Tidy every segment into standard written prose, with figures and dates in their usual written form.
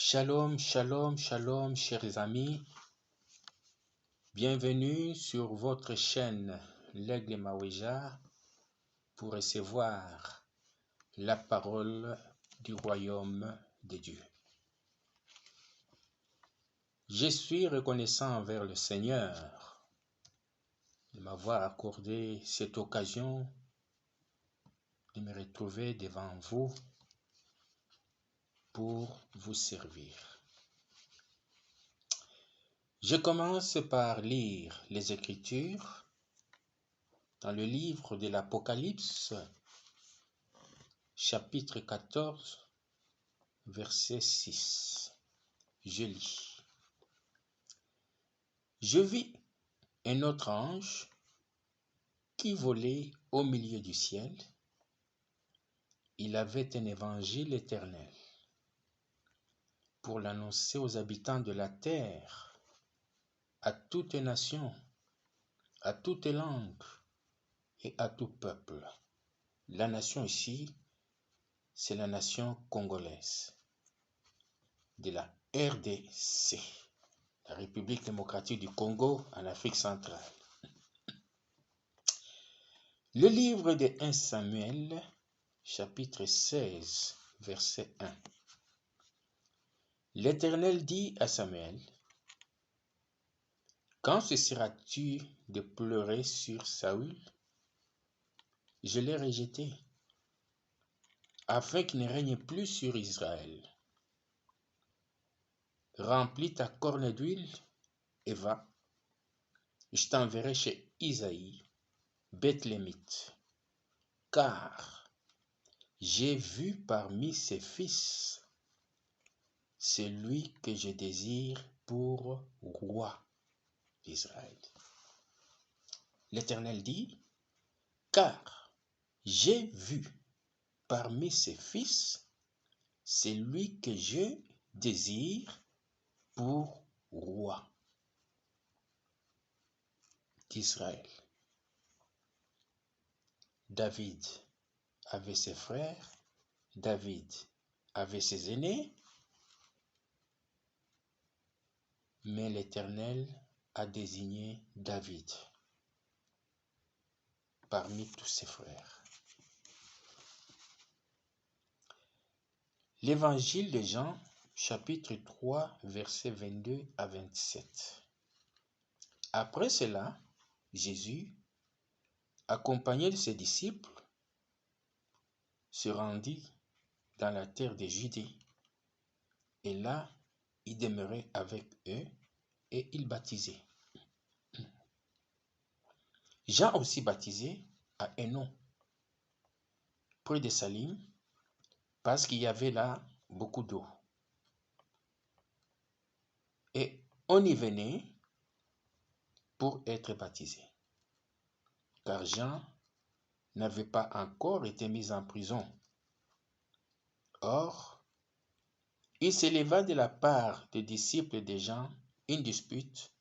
Shalom, shalom, shalom, chers amis. Bienvenue sur votre chaîne L'Aigle Maouéja pour recevoir la parole du royaume de Dieu. Je suis reconnaissant envers le Seigneur de m'avoir accordé cette occasion de me retrouver devant vous pour vous servir. Je commence par lire les Écritures dans le livre de l'Apocalypse, chapitre 14, verset 6. Je lis. Je vis un autre ange qui volait au milieu du ciel. Il avait un évangile éternel pour l'annoncer aux habitants de la terre, à toute nation, à toute langue et à tout peuple. La nation ici, c'est la nation congolaise, de la RDC, la République démocratique du Congo en Afrique centrale. Le livre de 1 Samuel, chapitre 16, verset 1. L'Éternel dit à Samuel, « Quand cesseras-tu de pleurer sur Saül? Je l'ai rejeté, afin qu'il ne règne plus sur Israël. Remplis ta corne d'huile et va. Je t'enverrai chez Isaïe, Bethlémite, car j'ai vu parmi ses fils celui que je désire pour roi d'Israël. » L'Éternel dit, « Car j'ai vu parmi ses fils celui que je désire pour roi d'Israël. » David avait ses frères, David avait ses aînés, mais l'Éternel a désigné David parmi tous ses frères. L'évangile de Jean, chapitre 3, versets 22 à 27. Après cela, Jésus, accompagné de ses disciples, se rendit dans la terre de Judée, et là, il demeurait avec eux et il baptisait. Jean aussi baptisait à Hénon, près de Salim, parce qu'il y avait là beaucoup d'eau. Et on y venait pour être baptisé, car Jean n'avait pas encore été mis en prison. Or, il s'éleva de la part des disciples de Jean une dispute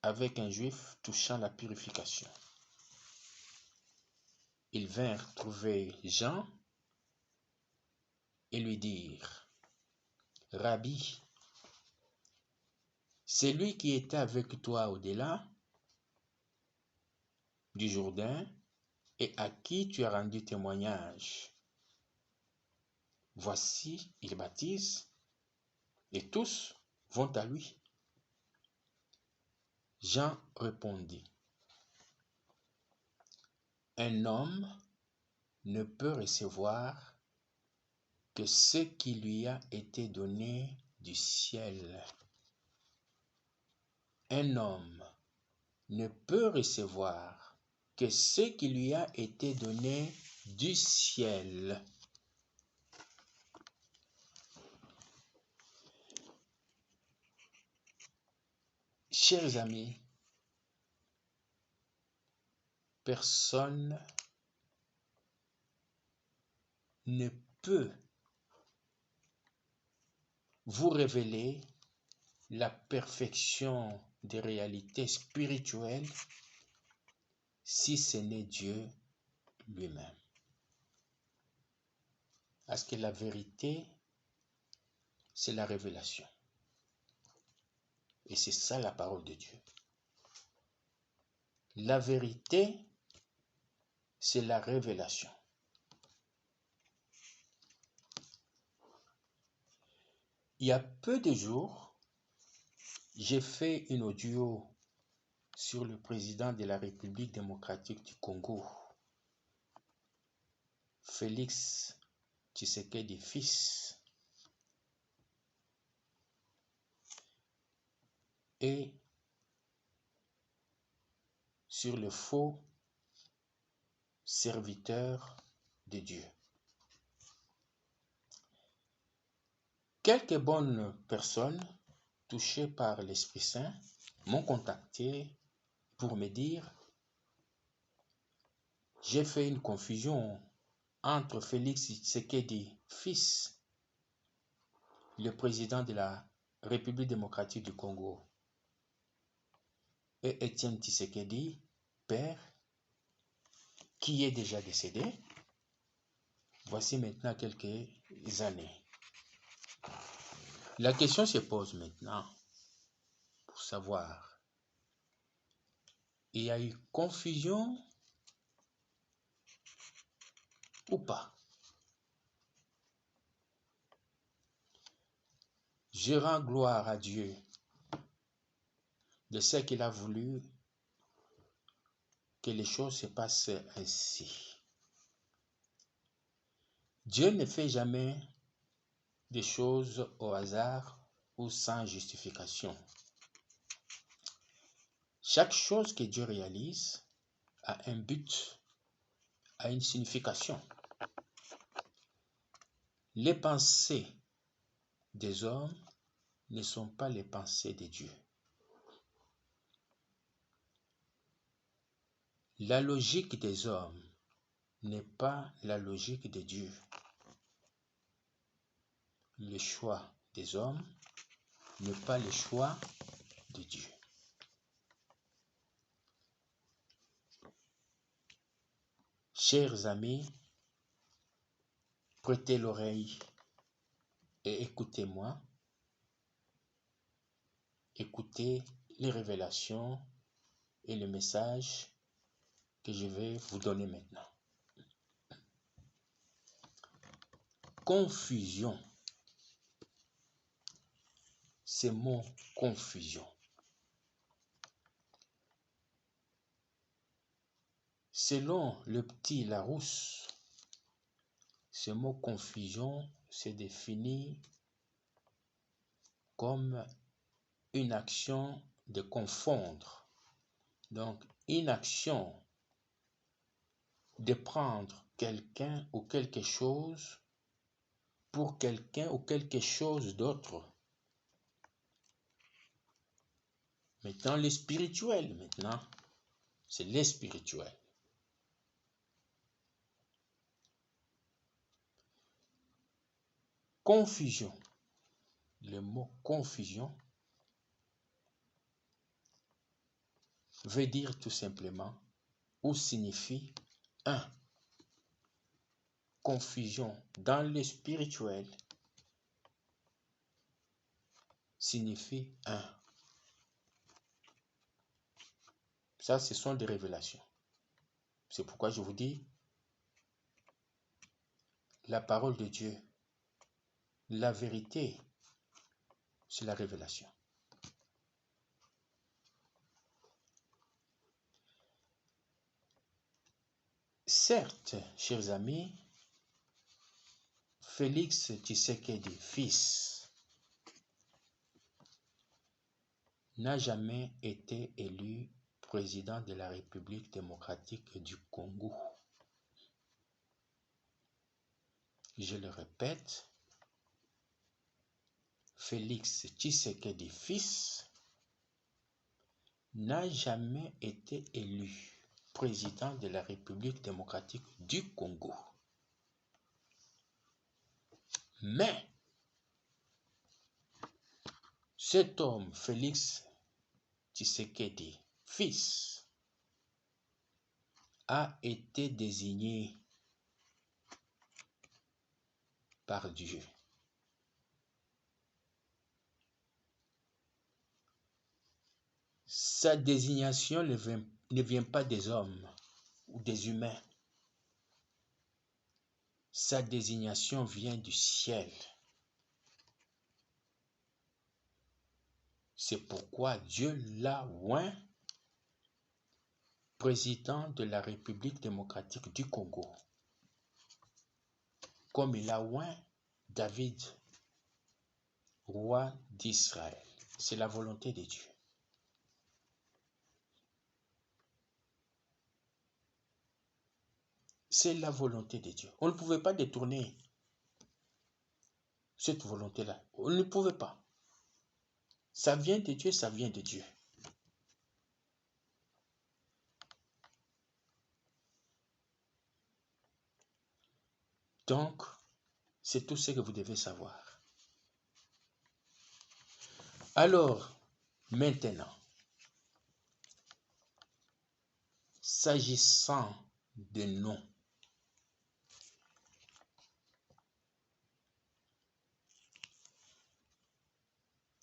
avec un juif touchant la purification. Ils vinrent trouver Jean et lui dirent, « Rabbi, celui qui était avec toi au-delà du Jourdain et à qui tu as rendu témoignage, voici, il baptise, et tous vont à lui. » Jean répondit, « Un homme ne peut recevoir que ce qui lui a été donné du ciel. Un homme ne peut recevoir que ce qui lui a été donné du ciel. » Chers amis, personne ne peut vous révéler la perfection des réalités spirituelles si ce n'est Dieu lui-même. Parce que la vérité, c'est la révélation. Et c'est ça la parole de Dieu. La vérité, c'est la révélation. Il y a peu de jours, j'ai fait une audio sur le président de la République démocratique du Congo, Félix Tshisekedi fils, et sur le faux serviteur de Dieu. Quelques bonnes personnes touchées par l'Esprit Saint m'ont contacté pour me dire: j'ai fait une confusion entre Félix Tshisekedi fils, le président de la République démocratique du Congo, et Étienne Tshisekedi, père, qui est déjà décédé, voici maintenant quelques années. La question se pose maintenant pour savoir, il y a eu confusion ou pas? Je rends gloire à Dieu de ce qu'il a voulu que les choses se passent ainsi. Dieu ne fait jamais des choses au hasard ou sans justification. Chaque chose que Dieu réalise a un but, a une signification. Les pensées des hommes ne sont pas les pensées de Dieu. La logique des hommes n'est pas la logique de Dieu. Le choix des hommes n'est pas le choix de Dieu. Chers amis, prêtez l'oreille et écoutez-moi. Écoutez les révélations et le message que je vais vous donner maintenant. Confusion. Ce mot confusion. Selon le petit Larousse, ce mot confusion se définit comme une action de confondre. Donc, une action de prendre quelqu'un ou quelque chose pour quelqu'un ou quelque chose d'autre. Maintenant, le spirituel, c'est le spirituel. Confusion. Le mot confusion veut dire tout simplement ou signifie un. Confusion dans le spirituel signifie un. Ça, ce sont des révélations. C'est pourquoi je vous dis, la parole de Dieu, la vérité, c'est la révélation. Certes, chers amis, Félix Tshisekedi fils n'a jamais été élu président de la République démocratique du Congo. Je le répète, Félix Tshisekedi fils n'a jamais été élu président de la République démocratique du Congo. Mais cet homme, Félix Tshisekedi fils, a été désigné par Dieu Sa désignation ne vient pas des hommes ou des humains. Sa désignation vient du ciel. C'est pourquoi Dieu l'a oint président de la République démocratique du Congo, comme il a oint David, roi d'Israël. C'est la volonté de Dieu. C'est la volonté de Dieu. On ne pouvait pas détourner cette volonté-là. On ne pouvait pas. Ça vient de Dieu, ça vient de Dieu. Donc, c'est tout ce que vous devez savoir. Alors, maintenant, s'agissant de noms,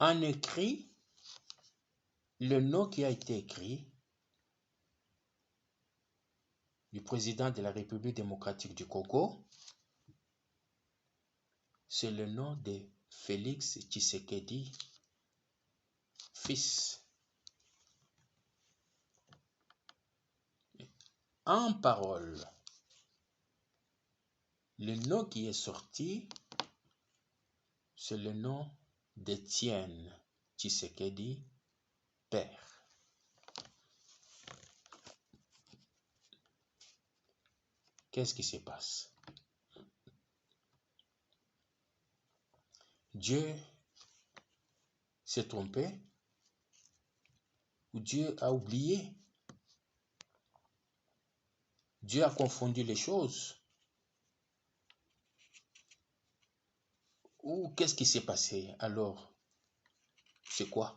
en écrit, le nom qui a été écrit du président de la République démocratique du Congo, c'est le nom de Félix Tshisekedi, fils. En parole, le nom qui est sorti, c'est le nom d'Étienne Tshisekedi, père. Qu'est-ce qui se passe? Dieu s'est trompé ou Dieu a oublié? Dieu a confondu les choses? Ou qu'est-ce qui s'est passé? Alors, c'est quoi?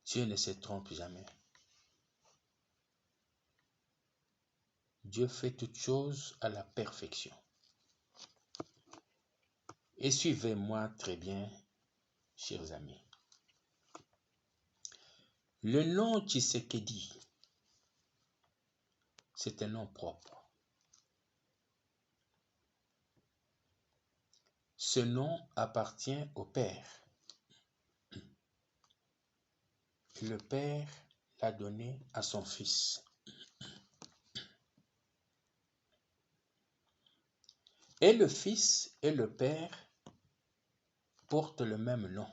Dieu ne se trompe jamais. Dieu fait toutes choses à la perfection. Et suivez-moi très bien, chers amis. Le nom Tshisekedi, c'est un nom propre. Ce nom appartient au Père. Le Père l'a donné à son Fils. Et le Fils et le Père portent le même nom.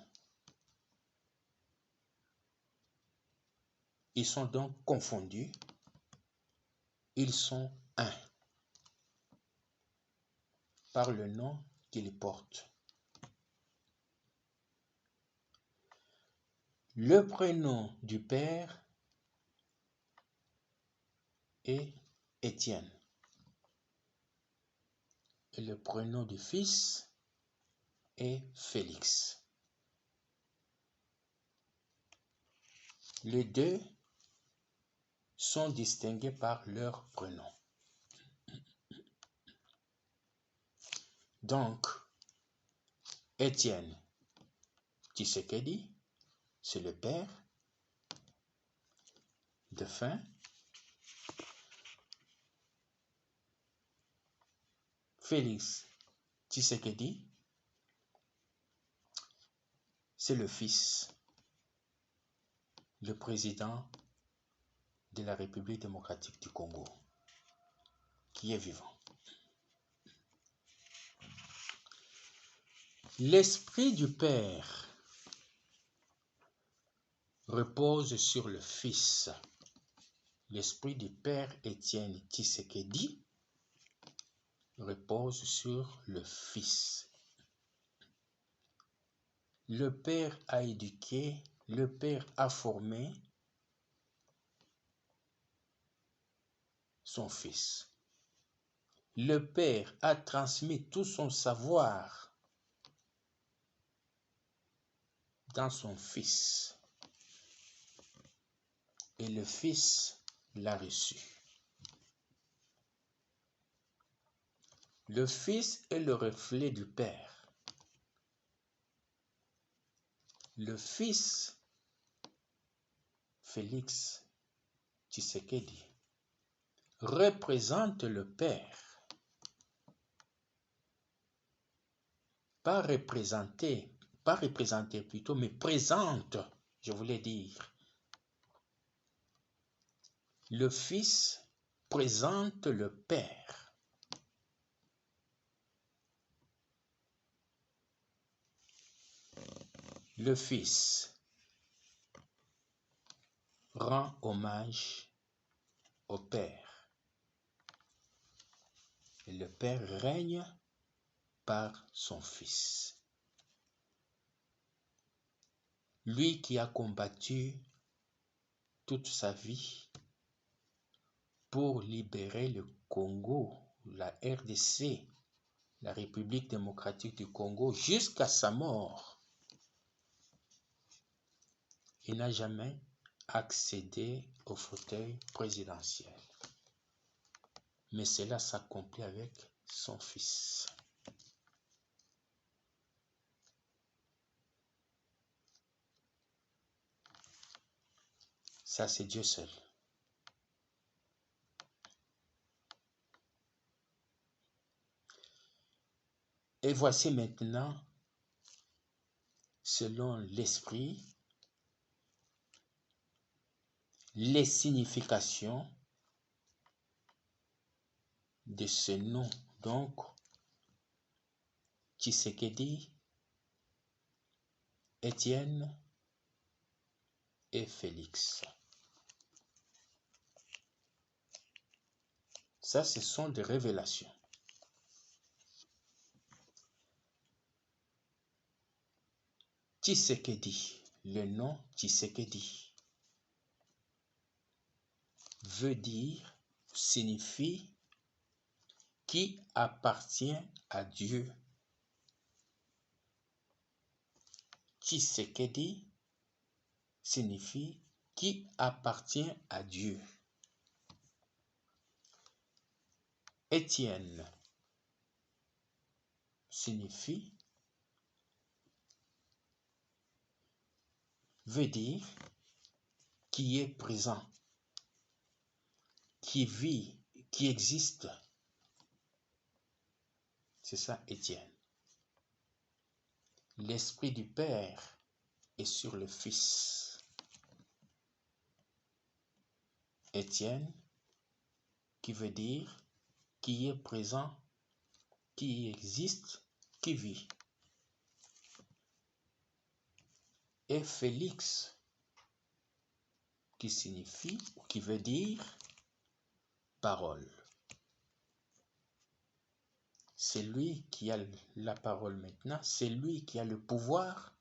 Ils sont donc confondus. Ils sont un par le nom qu'ils portent. Le prénom du Père est Étienne. Et le prénom du Fils est Félix. Les deux sont distingués par leur prénom. Donc, Étienne Tshisekedi, c'est le père de fin. Félix Tshisekedi, c'est le fils, le président de la République démocratique du Congo, qui est vivant. L'esprit du Père repose sur le Fils. L'esprit du Père Étienne Tshisekedi repose sur le Fils. Le Père a éduqué, le Père a formé son Fils. Le Père a transmis tout son savoir dans son Fils. Et le Fils l'a reçu. Le Fils est le reflet du Père. Le fils Félix Tshisekedi représente le père, pas représenter plutôt, mais présente, je voulais dire. Le fils présente le père. Le fils rend hommage au père. Et le père règne par son fils. Lui qui a combattu toute sa vie pour libérer le Congo, la RDC, la République démocratique du Congo, jusqu'à sa mort. Il n'a jamais accédé au fauteuil présidentiel. Mais cela s'accomplit avec son fils. Ça, c'est Dieu seul. Et voici maintenant, selon l'esprit, les significations de ce nom. Donc, Tshisekedi, Étienne et Félix. Ça, ce sont des révélations. Tshisekedi, le nom Tshisekedi veut dire, signifie qui appartient à Dieu. Tshisekedi signifie qui appartient à Dieu. Étienne signifie, veut dire qui est présent, qui vit, qui existe. C'est ça, Étienne. L'esprit du Père est sur le Fils. Étienne, qui veut dire qui est présent, qui existe, qui vit. Et Félix, qui signifie, qui veut dire parole. C'est lui qui a la parole maintenant, c'est lui qui a le pouvoir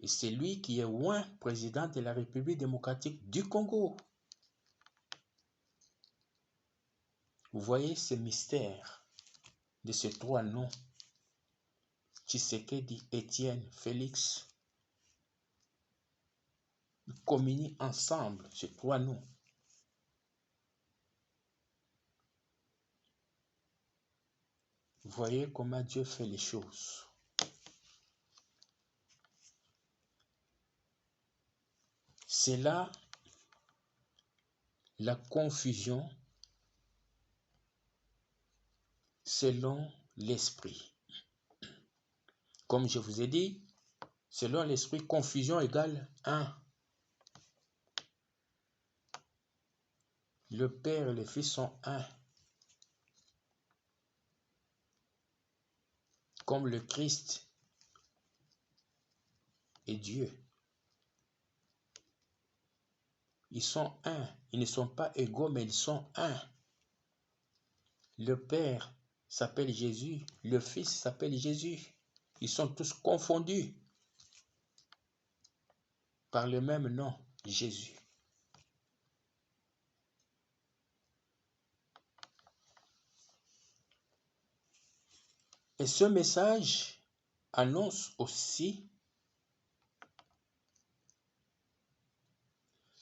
et c'est lui qui est oint président de la République démocratique du Congo. Vous voyez ce mystère de ces trois noms, Tshisekedi, Étienne, Félix, ils communient ensemble ces trois noms. Vous voyez comment Dieu fait les choses. C'est là la confusion selon l'esprit. Comme je vous ai dit, selon l'esprit, confusion égale 1. Le Père et le Fils sont un. Comme le Christ est Dieu. Ils sont un. Ils ne sont pas égaux, mais ils sont un. Le Père s'appelle Jésus. Le Fils s'appelle Jésus. Ils sont tous confondus par le même nom, Jésus. Et ce message annonce aussi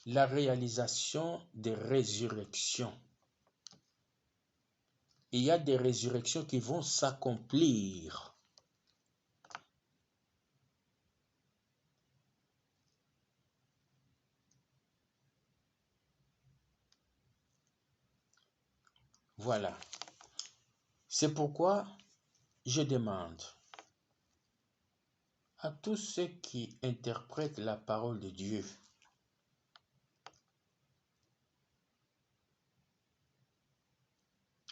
la réalisation des résurrections. Il y a des résurrections qui vont s'accomplir. Voilà. C'est pourquoi je demande à tous ceux qui interprètent la parole de Dieu,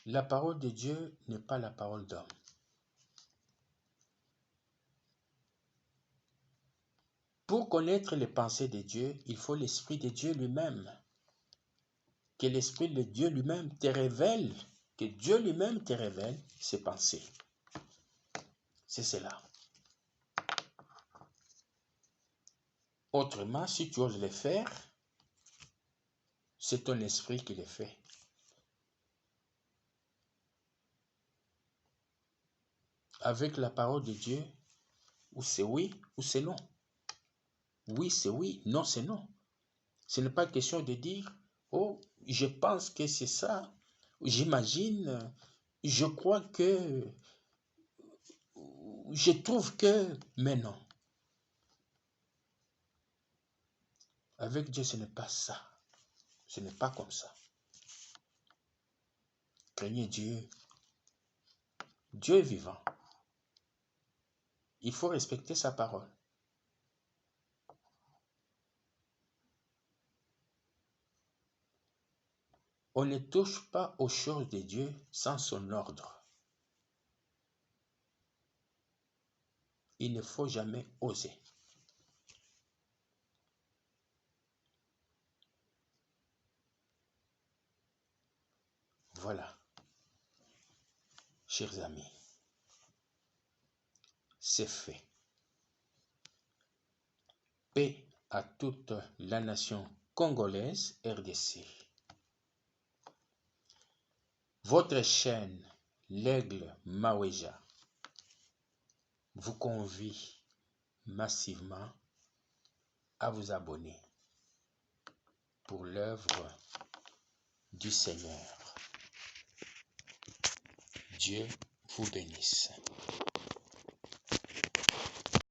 la parole de Dieu n'est pas la parole d'homme. Pour connaître les pensées de Dieu, il faut l'Esprit de Dieu lui-même. Que l'Esprit de Dieu lui-même te révèle, que Dieu lui-même te révèle ses pensées. C'est cela. Autrement, si tu oses le faire, c'est ton esprit qui le fait. Avec la parole de Dieu, ou c'est oui, ou c'est non. Oui, c'est oui, non, c'est non. Ce n'est pas question de dire, oh, je pense que c'est ça, j'imagine, je crois que, je trouve que, mais non. Avec Dieu, ce n'est pas ça. Ce n'est pas comme ça. Craignez Dieu. Dieu est vivant. Il faut respecter sa parole. On ne touche pas aux choses de Dieu sans son ordre. Il ne faut jamais oser. Voilà, chers amis, c'est fait. Paix à toute la nation congolaise, RDC. Votre chaîne, l'Aigle Maweja, vous convie massivement à vous abonner pour l'œuvre du Seigneur. Dieu vous bénisse.